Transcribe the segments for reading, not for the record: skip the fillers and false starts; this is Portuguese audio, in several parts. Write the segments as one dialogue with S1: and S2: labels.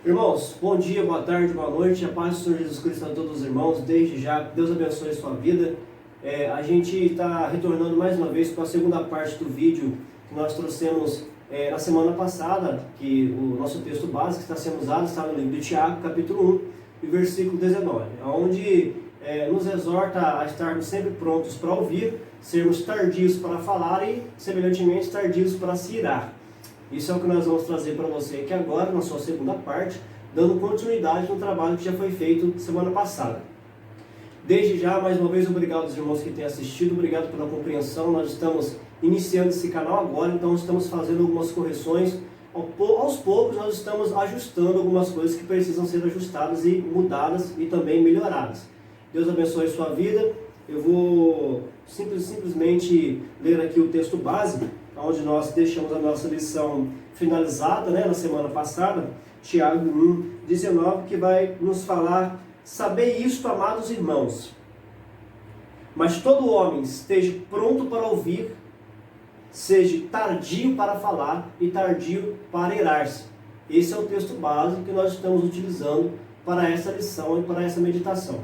S1: Irmãos, bom dia, boa tarde, boa noite, a paz do Senhor Jesus Cristo a todos os irmãos, desde já, Deus abençoe a sua vida. A gente está retornando mais uma vez para a segunda parte do vídeo que nós trouxemos na semana passada, que o nosso texto básico que está sendo usado está no livro de Tiago, capítulo 1, e versículo 19, onde nos exorta a estarmos sempre prontos para ouvir, sermos tardios para falar e, semelhantemente, tardios para se irar. Isso é o que nós vamos trazer para você aqui agora, na sua segunda parte, dando continuidade no trabalho que já foi feito semana passada. Desde já, mais uma vez, obrigado aos irmãos que têm assistido, obrigado pela compreensão. Nós estamos iniciando esse canal agora, então estamos fazendo algumas correções. Aos poucos nós estamos ajustando algumas coisas que precisam ser ajustadas e mudadas e também melhoradas. Deus abençoe a sua vida. Eu vou simplesmente ler aqui o texto base, onde nós deixamos a nossa lição finalizada na semana passada, Tiago 1, 19, que vai nos falar: sabei isto, amados irmãos, mas todo homem esteja pronto para ouvir, seja tardio para falar e tardio para irar-se. Esse é o texto básico que nós estamos utilizando para essa lição e para essa meditação.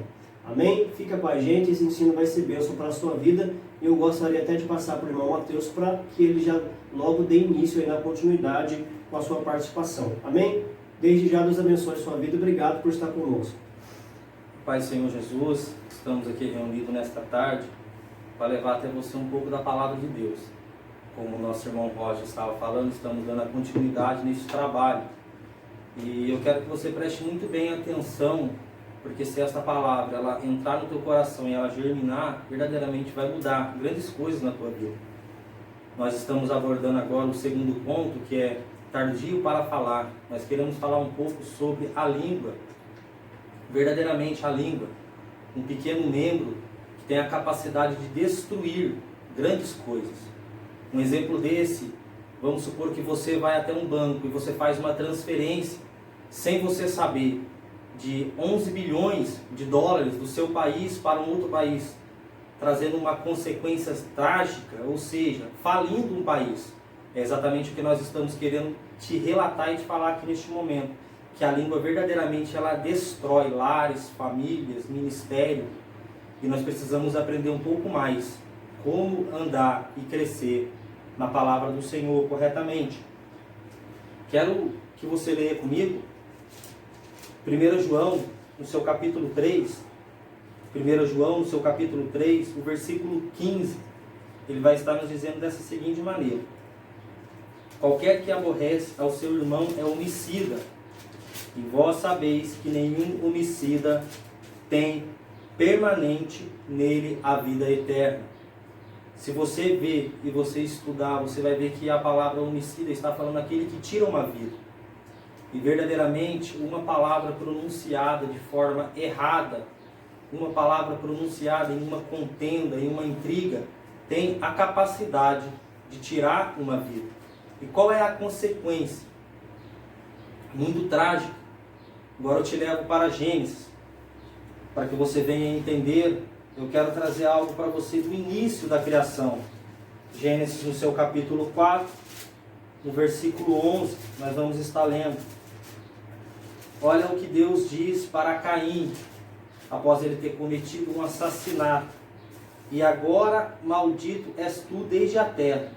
S1: Amém? Fica com a gente, esse ensino vai ser bênção para a sua vida. Eu gostaria até de passar para o irmão Mateus para que ele já logo dê início aí na continuidade com a sua participação. Amém? Desde já, Deus abençoe a sua vida. Obrigado por estar conosco.
S2: Pai Senhor Jesus, estamos aqui reunidos nesta tarde para levar até você um pouco da palavra de Deus. Como o nosso irmão Roger estava falando, estamos dando a continuidade neste trabalho. E eu quero que você preste muito bem atenção, porque se esta palavra ela entrar no teu coração e ela germinar, verdadeiramente vai mudar grandes coisas na tua vida. Nós estamos abordando agora o segundo ponto, que é tardio para falar. Nós queremos falar um pouco sobre a língua. Verdadeiramente a língua, um pequeno membro que tem a capacidade de destruir grandes coisas. Um exemplo desse, vamos supor que você vai até um banco e você faz uma transferência sem você saber, de 11 bilhões de dólares do seu país para um outro país, trazendo uma consequência trágica, ou seja, falindo um país. É exatamente o que nós estamos querendo te relatar e te falar aqui neste momento, que a língua verdadeiramente ela destrói lares, famílias, ministério, e nós precisamos aprender um pouco mais como andar e crescer na palavra do Senhor corretamente. Quero que você leia comigo 1 João, no seu capítulo 3, 1 João, no seu capítulo 3, o versículo 15, ele vai estar nos dizendo dessa seguinte maneira: qualquer que aborrece ao seu irmão é homicida, e vós sabeis que nenhum homicida tem permanente nele a vida eterna. Se você ver e você estudar, você vai ver que a palavra homicida está falando aquele que tira uma vida. E verdadeiramente uma palavra pronunciada de forma errada, uma palavra pronunciada em uma contenda, em uma intriga, tem a capacidade de tirar uma vida. E qual é a consequência? Muito trágica. Agora eu te levo para Gênesis, para que você venha entender. Eu quero trazer algo para você do início da criação. Gênesis no seu capítulo 4, no versículo 11, nós vamos estar lendo. Olha o que Deus diz para Caim, após ele ter cometido um assassinato. E agora maldito és tu desde a terra,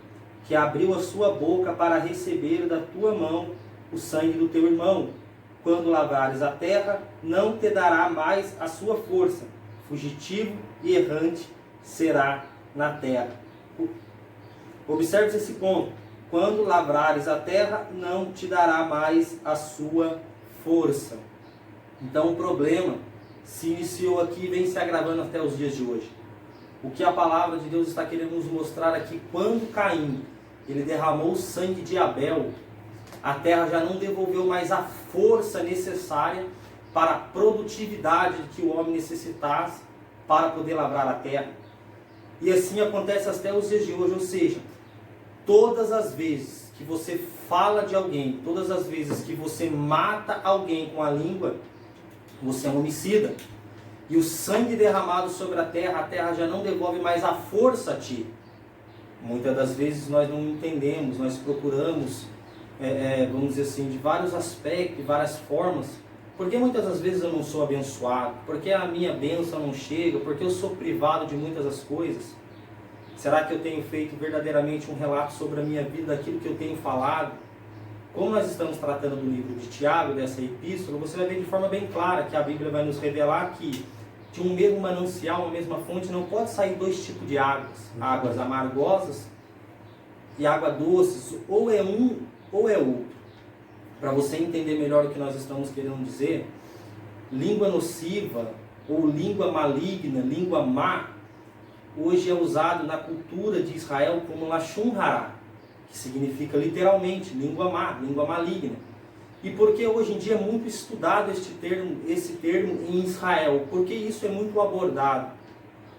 S2: que abriu a sua boca para receber da tua mão o sangue do teu irmão. Quando lavrares a terra, não te dará mais a sua força. Fugitivo e errante será na terra. Observe esse ponto. Quando lavrares a terra, não te dará mais a sua força. Então o problema se iniciou aqui e vem se agravando até os dias de hoje. O que a palavra de Deus está querendo nos mostrar aqui: quando Caim ele derramou o sangue de Abel, a terra já não devolveu mais a força necessária para a produtividade que o homem necessitasse para poder lavrar a terra. E assim acontece até os dias de hoje, ou seja, todas as vezes que você fala de alguém, todas as vezes que você mata alguém com a língua, você é um homicida. E o sangue derramado sobre a terra já não devolve mais a força a ti. Muitas das vezes nós não entendemos, nós procuramos vamos dizer assim, de vários aspectos, de várias formas. Por que muitas das vezes eu não sou abençoado? Por que a minha bênção não chega? Por que eu sou privado de muitas das coisas? Será que eu tenho feito verdadeiramente um relato sobre a minha vida, daquilo que eu tenho falado? Como nós estamos tratando do livro de Tiago, dessa epístola, você vai ver de forma bem clara que a Bíblia vai nos revelar que de um mesmo manancial, uma mesma fonte, não pode sair dois tipos de águas. Águas amargosas e água doces, ou é um ou é outro. Para você entender melhor o que nós estamos querendo dizer, língua nociva ou língua maligna, língua má, hoje é usado na cultura de Israel como Lashon Hara, que significa literalmente língua má, língua maligna. E por que hoje em dia é muito estudado esse termo em Israel? Porque isso é muito abordado.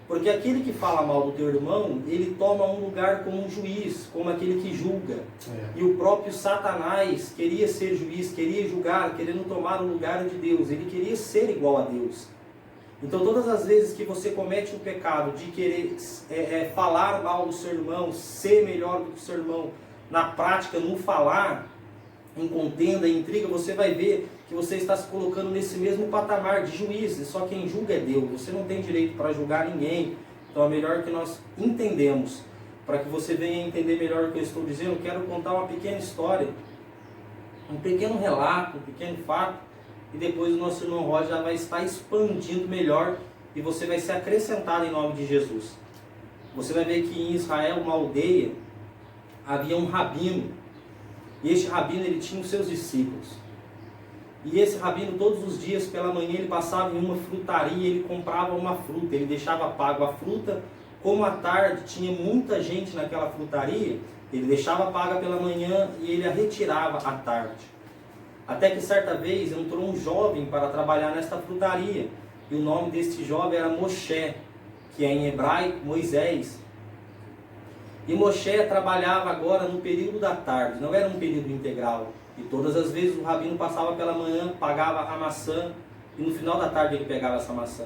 S2: Porque aquele que fala mal do teu irmão, ele toma um lugar como um juiz, como aquele que julga. E o próprio Satanás queria ser juiz, queria julgar, querendo tomar o lugar de Deus. Ele queria ser igual a Deus. Então todas as vezes que você comete o pecado de querer falar mal do seu irmão, ser melhor do que o seu irmão, na prática, no falar, em contenda, em intriga, você vai ver que você está se colocando nesse mesmo patamar de juiz, e só quem julga é Deus. Você não tem direito para julgar ninguém. Então é melhor que nós entendemos. Para que você venha entender melhor o que eu estou dizendo, eu quero contar uma pequena história, um pequeno relato, um pequeno fato, e depois o nosso irmão Roger já vai estar expandindo melhor, e você vai ser acrescentado em nome de Jesus. Você vai ver que em Israel, uma aldeia, havia um rabino, e este rabino ele tinha os seus discípulos. E esse rabino todos os dias pela manhã ele passava em uma frutaria e ele comprava uma fruta, ele deixava pago a fruta. Como à tarde tinha muita gente naquela frutaria, ele deixava paga pela manhã e ele a retirava à tarde. Até que certa vez entrou um jovem para trabalhar nesta frutaria, e o nome deste jovem era Moshe, que é em hebraico Moisés. E Moshe trabalhava agora no período da tarde, não era um período integral. E todas as vezes o rabino passava pela manhã, pagava a maçã, e no final da tarde ele pegava essa maçã.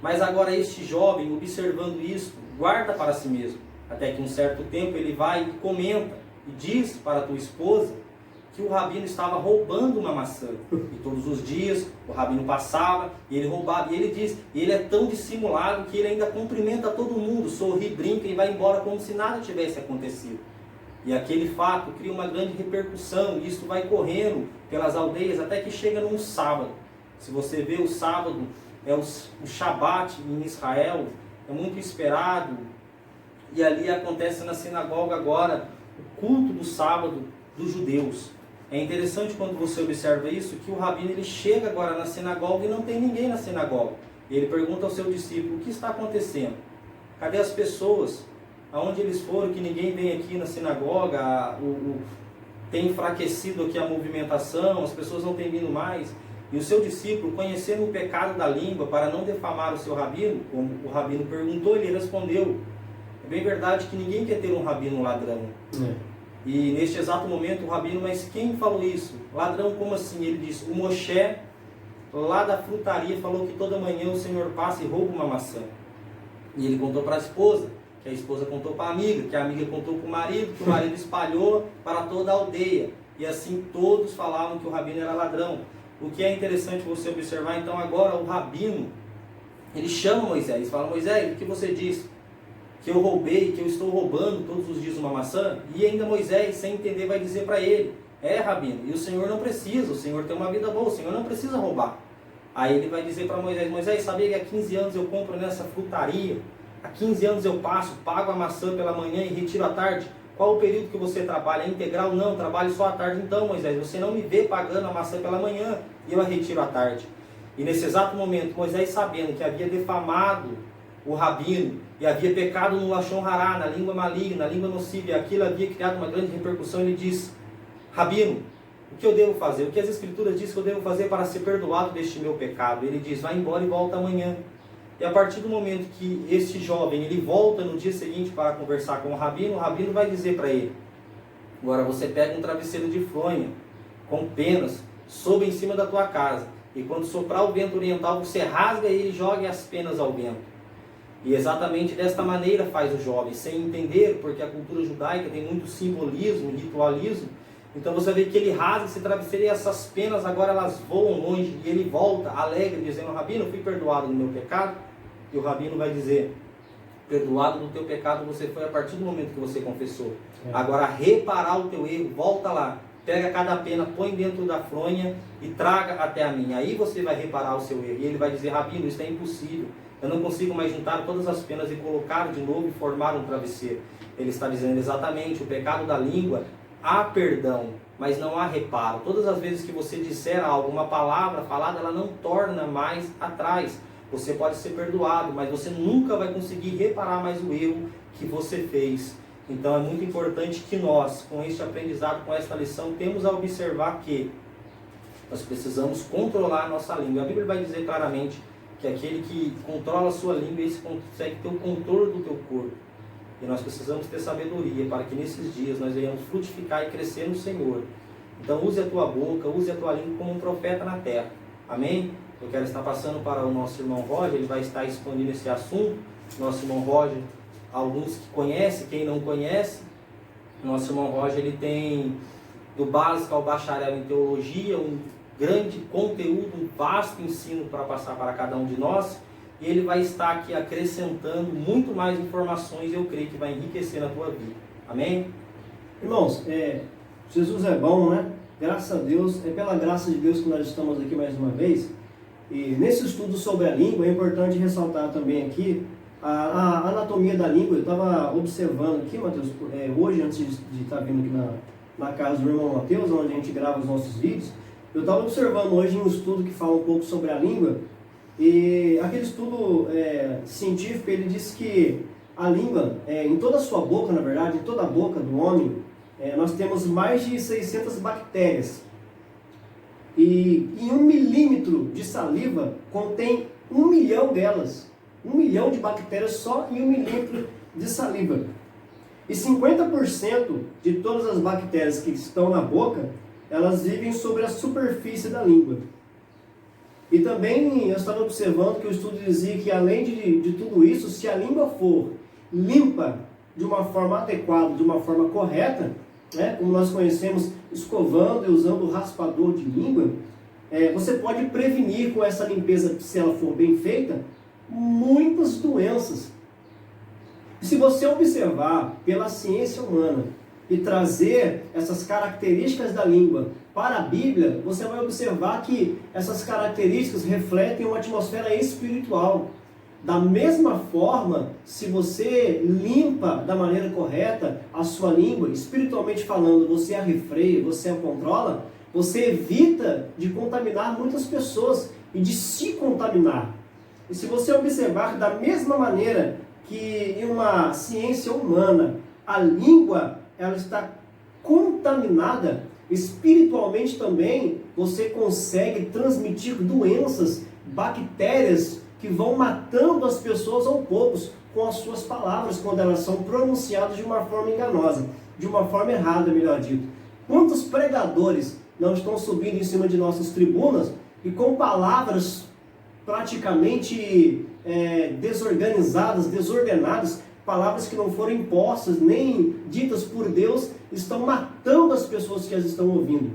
S2: Mas agora este jovem, observando isso, guarda para si mesmo. Até que um certo tempo ele vai e comenta, e diz para a tua esposa que o rabino estava roubando uma maçã. E todos os dias o rabino passava e ele roubava. E ele diz, e ele é tão dissimulado que ele ainda cumprimenta todo mundo, sorri, brinca e vai embora como se nada tivesse acontecido. E aquele fato cria uma grande repercussão, e isso vai correndo pelas aldeias até que chega num sábado. Se você vê, o sábado é o Shabat em Israel, é muito esperado, e ali acontece na sinagoga agora o culto do sábado dos judeus. É interessante quando você observa isso, que o rabino ele chega agora na sinagoga e não tem ninguém na sinagoga. Ele pergunta ao seu discípulo, o que está acontecendo? Cadê as pessoas? Aonde eles foram, que ninguém vem aqui na sinagoga, tem enfraquecido aqui a movimentação, as pessoas não têm vindo mais. E o seu discípulo, conhecendo o pecado da língua, para não defamar o seu rabino, como o rabino perguntou, ele respondeu, é bem verdade que ninguém quer ter um rabino ladrão. E neste exato momento o rabino, mas quem falou isso? Ladrão, como assim? Ele disse, o Moshe, lá da frutaria, falou que toda manhã o Senhor passa e rouba uma maçã. E ele contou para a esposa, que a esposa contou para a amiga, que a amiga contou para o marido, que o marido espalhou para toda a aldeia. E assim todos falavam que o rabino era ladrão. O que é interessante você observar, então agora o rabino, ele chama Moisés, fala, Moisés, o que você diz? Que eu roubei, que eu estou roubando todos os dias uma maçã? E ainda Moisés, sem entender, vai dizer para ele, rabino, e o Senhor não precisa, o Senhor tem uma vida boa, o Senhor não precisa roubar. Aí ele vai dizer para Moisés, Moisés, sabia que há 15 anos eu compro nessa frutaria? Há 15 anos eu passo, pago a maçã pela manhã e retiro à tarde. Qual o período que você trabalha? É integral? Não, trabalho só à tarde. Então, Moisés, você não me vê pagando a maçã pela manhã e eu a retiro à tarde. E nesse exato momento, Moisés, sabendo que havia defamado o rabino e havia pecado no Lashon Hara, na língua maligna, na língua nociva, e aquilo havia criado uma grande repercussão, ele diz, rabino, o que eu devo fazer? O que as escrituras dizem que eu devo fazer para ser perdoado deste meu pecado? Ele diz, vai embora e volta amanhã. E a partir do momento que este jovem ele volta no dia seguinte para conversar com o rabino vai dizer para ele, agora você pega um travesseiro de fronha, com penas, sobe em cima da tua casa, e quando soprar o vento oriental, você rasga ele e joga as penas ao vento. E exatamente desta maneira faz o jovem, sem entender, porque a cultura judaica tem muito simbolismo, ritualismo, Então você vê que ele rasga esse travesseiro e essas penas agora elas voam longe. E ele volta alegre, dizendo: Rabino, fui perdoado do meu pecado. E o Rabino vai dizer: perdoado do teu pecado você foi a partir do momento que você confessou. Agora reparar o teu erro, volta lá. Pega cada pena, põe dentro da fronha e traga até a mim. Aí você vai reparar o seu erro. E ele vai dizer: Rabino, isso é impossível. Eu não consigo mais juntar todas as penas e colocar de novo e formar um travesseiro. Ele está dizendo exatamente: o pecado da língua, há perdão, mas não há reparo. Todas as vezes que você disser algo, uma palavra falada, ela não torna mais atrás. Você pode ser perdoado, mas você nunca vai conseguir reparar mais o erro que você fez. Então é muito importante que nós, com este aprendizado, com esta lição, temos a observar que nós precisamos controlar a nossa língua. A Bíblia vai dizer claramente que aquele que controla a sua língua, esse consegue ter o controle do teu corpo. E nós precisamos ter sabedoria para que nesses dias nós venhamos frutificar e crescer no Senhor. Então use a tua boca, use a tua língua como um profeta na terra. Amém? Eu quero estar passando para o nosso irmão Roger, ele vai estar expandindo esse assunto. Nosso irmão Roger, alguns que conhecem, quem não conhece, nosso irmão Roger, ele tem do básico ao bacharel em teologia, um grande conteúdo, um vasto ensino para passar para cada um de nós. E ele vai estar aqui acrescentando muito mais informações e eu creio que vai enriquecer na tua vida. Amém?
S1: Irmãos, Jesus é bom, né? Graças a Deus, é pela graça de Deus que nós estamos aqui mais uma vez. E nesse estudo sobre a língua, é importante ressaltar também aqui a anatomia da língua. Eu estava observando aqui, Mateus, hoje, antes de estar vindo aqui na casa do irmão Mateus, onde a gente grava os nossos vídeos, eu estava observando hoje um estudo que fala um pouco sobre a língua. E aquele estudo científico, ele disse que a língua, em toda a sua boca, na verdade, em toda a boca do homem, nós temos mais de 600 bactérias. E em 1 milímetro de saliva contém 1 milhão delas. 1 milhão de bactérias só em 1 milímetro de saliva. E 50% de todas as bactérias que estão na boca, elas vivem sobre a superfície da língua. E também eu estava observando que o estudo dizia que além de tudo isso, se a língua for limpa de uma forma adequada, de uma forma correta, como nós conhecemos, escovando e usando o raspador de língua, você pode prevenir com essa limpeza, se ela for bem feita, muitas doenças. E se você observar pela ciência humana e trazer essas características da língua para a Bíblia, você vai observar que essas características refletem uma atmosfera espiritual. Da mesma forma, se você limpa da maneira correta a sua língua, espiritualmente falando, você a refreia, você a controla, você evita de contaminar muitas pessoas e de se contaminar. E se você observar da mesma maneira que em uma ciência humana, a língua ela está contaminada, espiritualmente também você consegue transmitir doenças, bactérias, que vão matando as pessoas aos poucos com as suas palavras, quando elas são pronunciadas de uma forma enganosa, de uma forma errada, melhor dito. Quantos pregadores não estão subindo em cima de nossas tribunas e com palavras praticamente desorganizadas, desordenadas, palavras que não foram impostas, nem ditas por Deus, estão matando as pessoas que as estão ouvindo.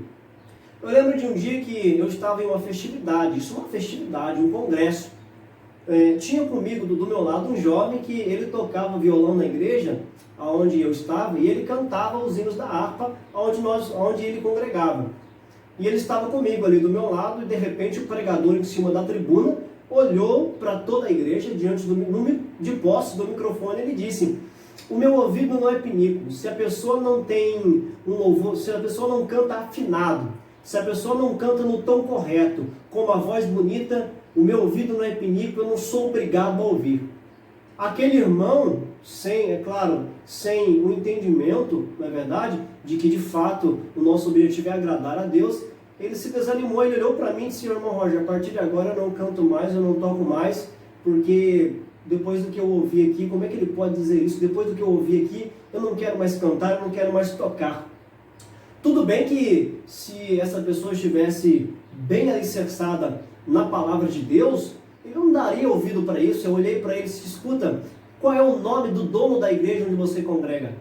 S1: Eu lembro de um dia que eu estava em uma festividade, um congresso. Tinha comigo do meu lado um jovem que ele tocava violão na igreja onde eu estava e ele cantava os hinos da harpa onde ele congregava. E ele estava comigo ali do meu lado e de repente o pregador em cima da tribuna olhou para toda a igreja diante de posse do microfone e ele disse: o meu ouvido não é pinico, se a pessoa não tem um louvor, se a pessoa não canta afinado, se a pessoa não canta no tom correto, com uma voz bonita, o meu ouvido não é pinico, eu não sou obrigado a ouvir. Aquele irmão, sem o entendimento, na verdade, de que de fato o nosso objetivo é agradar a Deus, ele se desanimou, ele olhou para mim e disse: irmão Roger, a partir de agora eu não canto mais, eu não toco mais, porque depois do que eu ouvi aqui, como é que ele pode dizer isso? Depois do que eu ouvi aqui, eu não quero mais cantar, eu não quero mais tocar. Tudo bem que se essa pessoa estivesse bem alicerçada na palavra de Deus, ele não daria ouvido para isso. Eu olhei para ele e disse: escuta, qual é o nome do dono da igreja onde você congrega?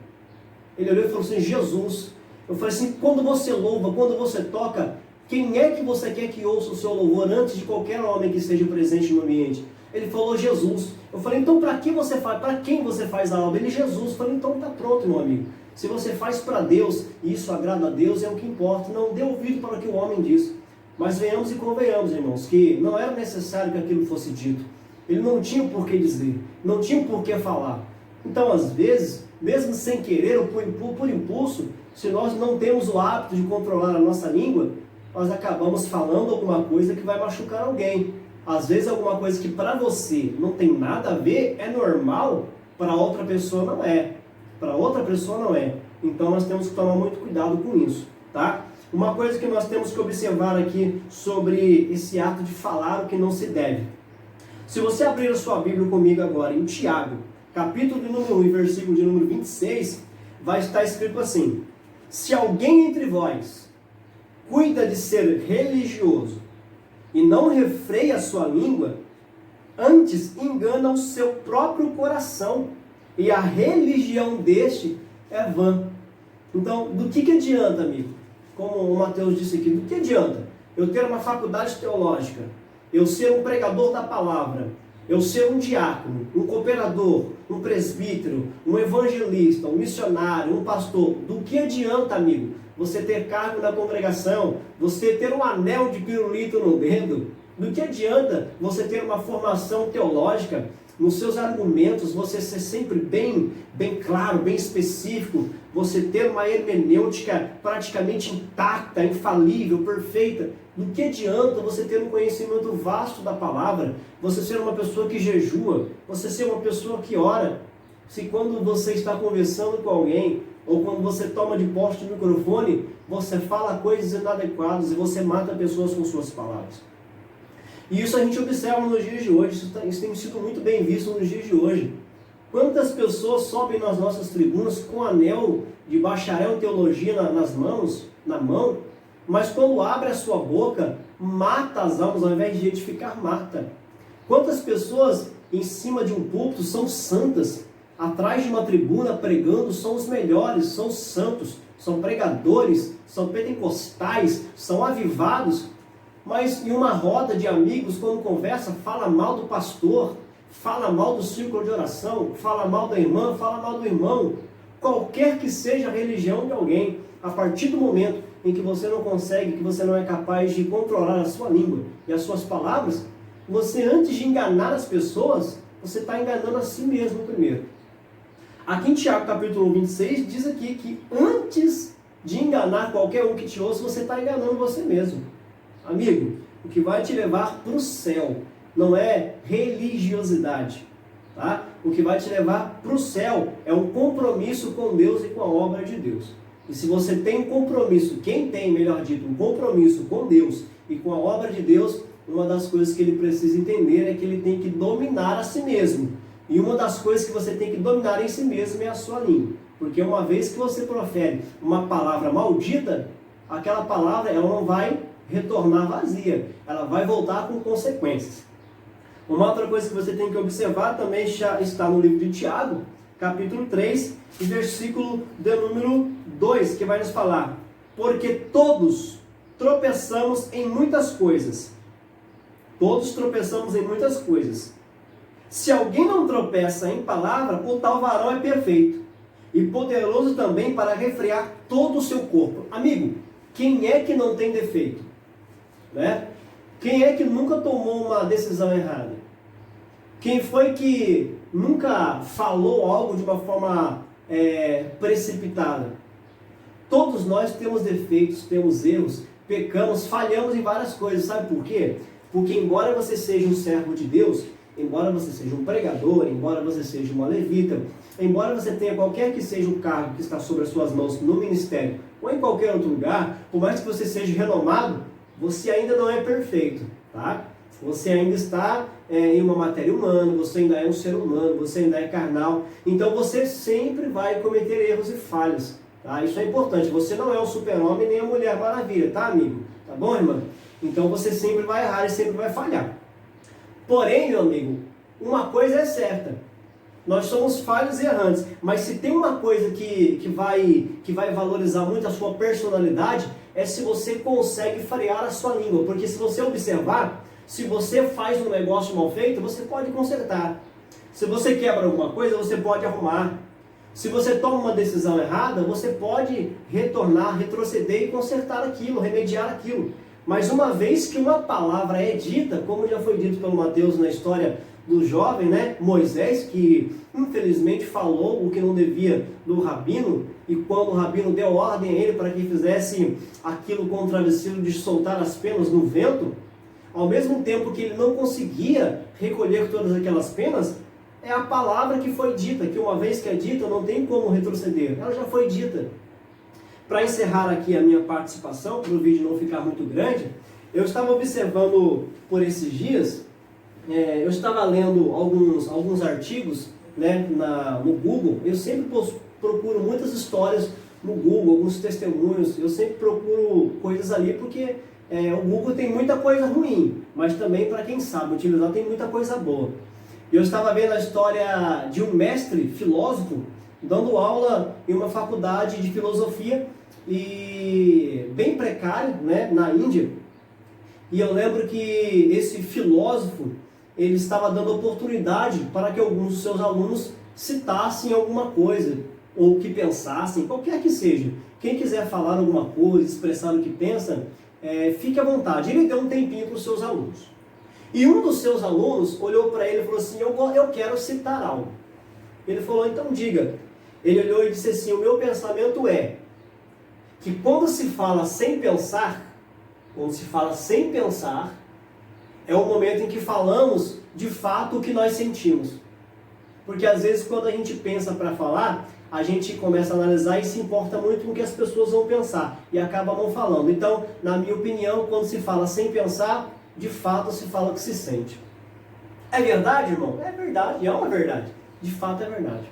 S1: Ele olhou e falou assim: Jesus. Eu falei assim, quando você louva, quando você toca, quem é que você quer que ouça o seu louvor antes de qualquer homem que esteja presente no ambiente? Ele falou Jesus. Eu falei, então para quem você faz? Para quem você faz a obra? Ele, Jesus. Eu falei, então está pronto, meu amigo. Se você faz para Deus e isso agrada a Deus, é o que importa. Não dê ouvido para o que o homem diz. Mas venhamos e convenhamos, irmãos, que não era necessário que aquilo fosse dito. Ele não tinha por que dizer, não tinha por que falar. Então, às vezes, mesmo sem querer ou por impulso, se nós não temos o hábito de controlar a nossa língua, nós acabamos falando alguma coisa que vai machucar alguém. Às vezes alguma coisa que para você não tem nada a ver, é normal, para outra pessoa não é. Para outra pessoa não é. Então nós temos que tomar muito cuidado com isso, tá? Uma coisa que nós temos que observar aqui sobre esse ato de falar o que não se deve. Se você abrir a sua Bíblia comigo agora em Tiago, capítulo de número 1 e versículo de número 26, vai estar escrito assim: se alguém entre vós cuida de ser religioso e não refreia a sua língua, antes engana o seu próprio coração, e a religião deste é vã. Então, do que adianta, amigo? Como o Mateus disse aqui, do que adianta eu ter uma faculdade teológica, eu ser um pregador da palavra, eu ser um diácono, um cooperador, um presbítero, um evangelista, um missionário, um pastor? Do que adianta, amigo, você ter cargo na congregação, você ter um anel de pirulito no dedo? Do que adianta você ter uma formação teológica, nos seus argumentos, você ser sempre bem claro, bem específico, você ter uma hermenêutica praticamente intacta, infalível, perfeita? Do que adianta você ter um conhecimento vasto da palavra, você ser uma pessoa que jejua, você ser uma pessoa que ora, se quando você está conversando com alguém, ou quando você toma de posse de microfone, você fala coisas inadequadas e você mata pessoas com suas palavras? E isso a gente observa nos dias de hoje, isso tem sido muito bem visto nos dias de hoje. Quantas pessoas sobem nas nossas tribunas com anel de bacharel em teologia na mão, mas quando abre a sua boca, mata as almas ao invés de edificar, mata. Quantas pessoas em cima de um púlpito são santas, atrás de uma tribuna pregando, são os melhores, são os santos, são pregadores, são pentecostais, são avivados, mas em uma roda de amigos, quando conversa, fala mal do pastor, fala mal do círculo de oração, fala mal da irmã, fala mal do irmão. Qualquer que seja a religião de alguém, a partir do momento em que você não consegue, que você não é capaz de controlar a sua língua e as suas palavras, você, antes de enganar as pessoas, você está enganando a si mesmo primeiro. Aqui em Tiago capítulo 26 diz aqui que antes de enganar qualquer um que te ouça, você está enganando você mesmo. Amigo, o que vai te levar para o céu não é religiosidade, tá? O que vai te levar para o céu é um compromisso com Deus e com a obra de Deus. E se você tem um compromisso, quem tem, melhor dito, um compromisso com Deus e com a obra de Deus, uma das coisas que ele precisa entender é que ele tem que dominar a si mesmo. E uma das coisas que você tem que dominar em si mesmo é a sua língua. Porque uma vez que você profere uma palavra maldita, aquela palavra ela não vai retornar vazia, ela vai voltar com consequências. Uma outra coisa que você tem que observar também já está no livro de Tiago, capítulo 3, e versículo de número 2, que vai nos falar: porque todos tropeçamos em muitas coisas. Todos tropeçamos em muitas coisas. Se alguém não tropeça em palavra, o tal varão é perfeito e poderoso também para refrear todo o seu corpo. Amigo, quem é que não tem defeito? Né? Quem é que nunca tomou uma decisão errada? Quem foi que nunca falou algo de uma forma precipitada? Todos nós temos defeitos, temos erros, pecamos, falhamos em várias coisas. Sabe por quê? Porque embora você seja um servo de Deus, embora você seja um pregador, embora você seja uma levita, embora você tenha qualquer que seja o cargo que está sobre as suas mãos no ministério ou em qualquer outro lugar, por mais que você seja renomado, você ainda não é perfeito, tá? Você ainda está em uma matéria humana, você ainda é um ser humano, você ainda é carnal, então você sempre vai cometer erros e falhas, tá? Isso é importante, você não é o super-homem nem a mulher maravilha, tá, amigo? Tá bom, irmã? Então você sempre vai errar e sempre vai falhar. Porém, meu amigo, uma coisa é certa: Nós somos falhos e errantes, mas se tem uma coisa que vai valorizar muito a sua personalidade, é se você consegue frear a sua língua. Porque se você observar, se você faz um negócio mal feito, você pode consertar. Se você quebra alguma coisa, você pode arrumar. Se você toma uma decisão errada, você pode retornar, retroceder e consertar aquilo, remediar aquilo. Mas uma vez que uma palavra é dita, como já foi dito pelo Mateus na história do jovem, né, Moisés, que infelizmente falou o que não devia do rabino, e quando o rabino deu ordem a ele para que fizesse aquilo com o travesseiro de soltar as penas no vento, ao mesmo tempo que ele não conseguia recolher todas aquelas penas, é a palavra que foi dita, que uma vez que é dita, não tem como retroceder, ela já foi dita. Para encerrar aqui a minha participação, para o vídeo não ficar muito grande, eu estava observando por esses dias, eu estava lendo alguns artigos, né, no Google. Eu sempre procuro muitas histórias no Google, alguns testemunhos, eu sempre procuro coisas ali porque o Google tem muita coisa ruim, mas também para quem sabe utilizar tem muita coisa boa. Eu estava vendo a história de um mestre filósofo dando aula em uma faculdade de filosofia e bem precário, né, na Índia. E eu lembro que esse filósofo, ele estava dando oportunidade para que alguns dos seus alunos citassem alguma coisa, ou que pensassem, qualquer que seja. Quem quiser falar alguma coisa, expressar o que pensa, fique à vontade. Ele deu um tempinho para os seus alunos. E um dos seus alunos olhou para ele e falou assim, eu quero citar algo. Ele falou, então diga. Ele olhou e disse assim, o meu pensamento é que quando se fala sem pensar, é o momento em que falamos de fato o que nós sentimos. Porque às vezes quando a gente pensa para falar, a gente começa a analisar e se importa muito com o que as pessoas vão pensar e acaba não falando. Então, na minha opinião, quando se fala sem pensar, de fato se fala o que se sente. É verdade, irmão? É verdade, é uma verdade. De fato é verdade.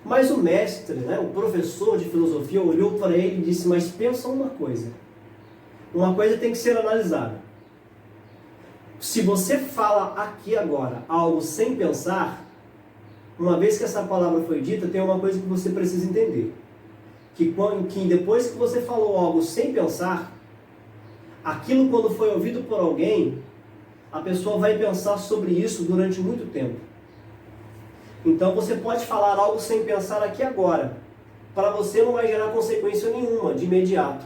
S1: Mas o mestre, né, o professor de filosofia, olhou para ele e disse, mas pensa uma coisa. Uma coisa tem que ser analisada. Se você fala aqui agora algo sem pensar, uma vez que essa palavra foi dita, tem uma coisa que você precisa entender. Que depois que você falou algo sem pensar, aquilo quando foi ouvido por alguém, a pessoa vai pensar sobre isso durante muito tempo. Então você pode falar algo sem pensar aqui agora. Para você não vai gerar consequência nenhuma de imediato.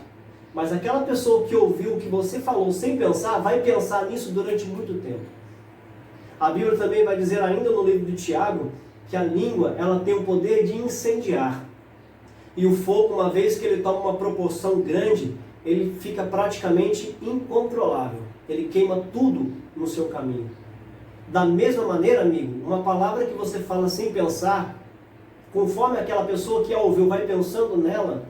S1: Mas aquela pessoa que ouviu o que você falou sem pensar, vai pensar nisso durante muito tempo. A Bíblia também vai dizer ainda no livro de Tiago, que a língua ela tem o poder de incendiar. E o fogo, uma vez que ele toma uma proporção grande, ele fica praticamente incontrolável. Ele queima tudo no seu caminho. Da mesma maneira, amigo, uma palavra que você fala sem pensar, conforme aquela pessoa que a ouviu vai pensando nela,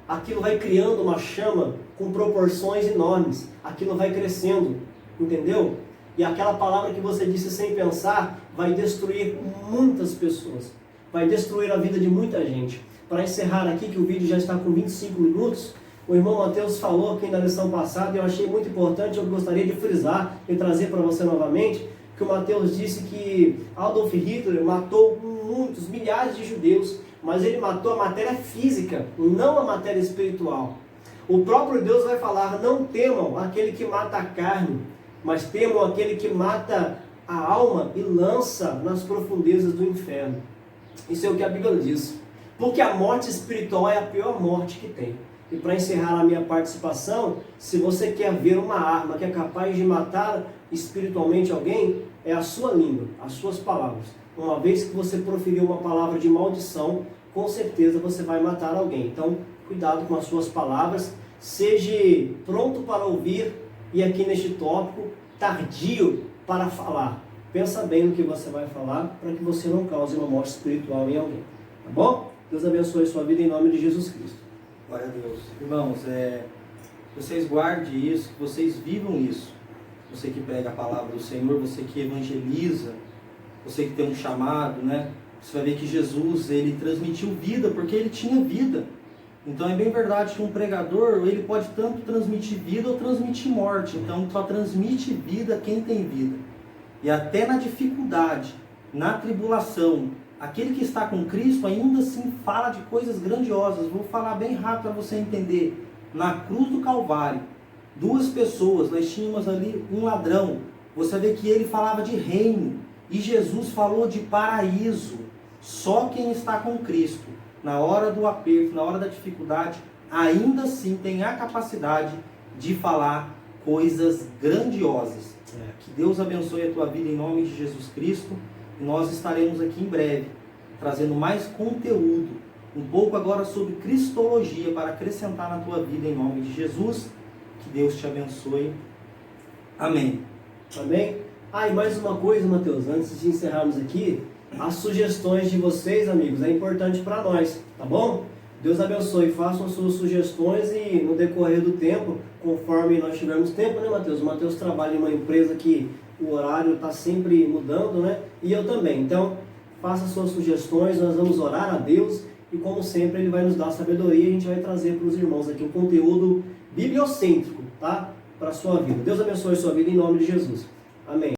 S1: aquilo vai criando uma chama com proporções enormes. Aquilo vai crescendo, entendeu? E aquela palavra que você disse sem pensar vai destruir muitas pessoas. Vai destruir a vida de muita gente. Para encerrar aqui, que o vídeo já está com 25 minutos, o irmão Mateus falou aqui na lição passada, e eu achei muito importante, eu gostaria de frisar e trazer para você novamente, que o Mateus disse que Adolf Hitler matou muitos, milhares de judeus, mas ele matou a matéria física, não a matéria espiritual. O próprio Deus vai falar, não temam aquele que mata a carne, mas temam aquele que mata a alma e lança nas profundezas do inferno. Isso é o que a Bíblia diz. Porque a morte espiritual é a pior morte que tem. E para encerrar a minha participação, se você quer ver uma arma que é capaz de matar espiritualmente alguém, é a sua língua, as suas palavras. Uma vez que você proferiu uma palavra de maldição, com certeza você vai matar alguém. Então, cuidado com as suas palavras, seja pronto para ouvir e aqui neste tópico, tardio para falar. Pensa bem no que você vai falar para que você não cause uma morte espiritual em alguém. Tá bom? Deus abençoe a sua vida em nome de Jesus Cristo.
S2: Glória a Deus. Irmãos, vocês guardem isso, que vocês vivam isso. Você que prega a palavra do Senhor, você que evangeliza, você que tem um chamado, né? Você vai ver que Jesus, ele transmitiu vida porque ele tinha vida. Então é bem verdade que um pregador, ele pode tanto transmitir vida ou transmitir morte. Então só transmite vida quem tem vida. E até na dificuldade, na tribulação, aquele que está com Cristo ainda assim fala de coisas grandiosas. Vou falar bem rápido para você entender. Na cruz do Calvário, duas pessoas, nós tínhamos ali um ladrão. Você vê que ele falava de reino e Jesus falou de paraíso. Só quem está com Cristo, na hora do aperto, na hora da dificuldade, ainda assim tem a capacidade de falar coisas grandiosas. Que Deus abençoe a tua vida em nome de Jesus Cristo. E nós estaremos aqui em breve, trazendo mais conteúdo, um pouco agora sobre cristologia, para acrescentar na tua vida em nome de Jesus. Que Deus te abençoe. Amém.
S1: Amém? E mais uma coisa, Mateus, antes de encerrarmos aqui, as sugestões de vocês, amigos, é importante para nós, tá bom? Deus abençoe, façam suas sugestões e no decorrer do tempo, conforme nós tivermos tempo, né, Mateus? O Mateus trabalha em uma empresa que o horário está sempre mudando, né? E eu também. Então, faça suas sugestões, nós vamos orar a Deus e, como sempre, Ele vai nos dar sabedoria e a gente vai trazer para os irmãos aqui um conteúdo bibliocêntrico, tá? Para a sua vida. Deus abençoe a sua vida em nome de Jesus. Amém.